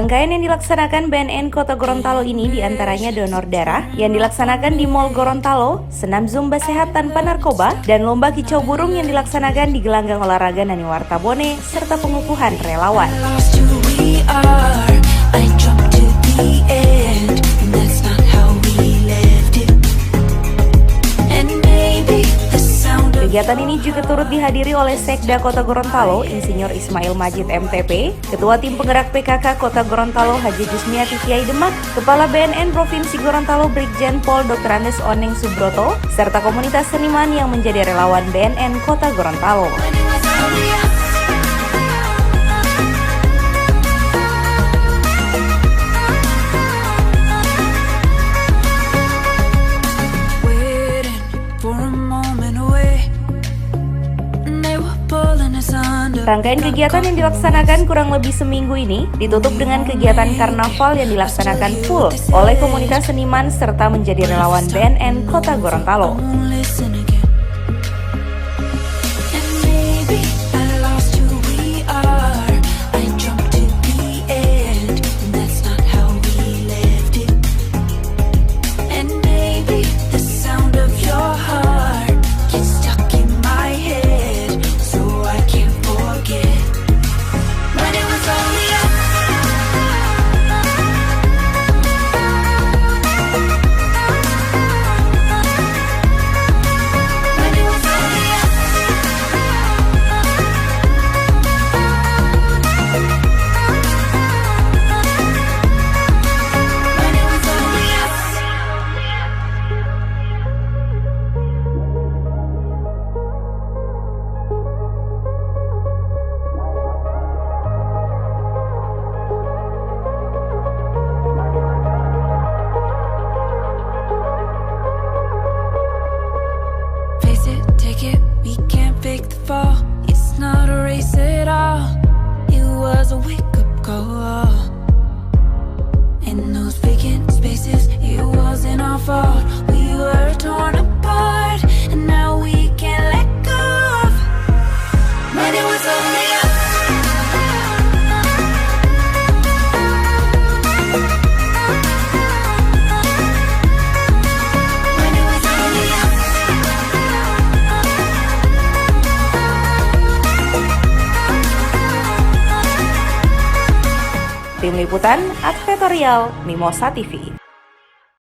Rangkaian yang dilaksanakan BNN Kota Gorontalo ini diantaranya donor darah yang dilaksanakan di Mall Gorontalo, senam Zumba Sehat Tanpa Narkoba, dan lomba kicau burung yang dilaksanakan di gelanggang olahraga Nani Wartabone, serta pengukuhan relawan. Kegiatan ini juga turut dihadiri oleh Sekda Kota Gorontalo, Insinyur Ismail Majid MTP, Ketua Tim Penggerak PKK Kota Gorontalo Haji Jusmiati Kiai Demak, Kepala BNN Provinsi Gorontalo Brigjen Pol Dr. Andes Oneng Subroto, serta komunitas seniman yang menjadi relawan BNN Kota Gorontalo. Rangkaian kegiatan yang dilaksanakan kurang lebih seminggu ini ditutup dengan kegiatan karnaval yang dilaksanakan full oleh komunitas seniman serta menjadi relawan BNN Kota Gorontalo. We can't fake the fall. It's not a race at all. It was a wake-up call. In those vacant spaces, it wasn't our fault. We were torn apart, and now we can't let go of when it was only us. Tim Liputan, Advertorial, Mimosa TV.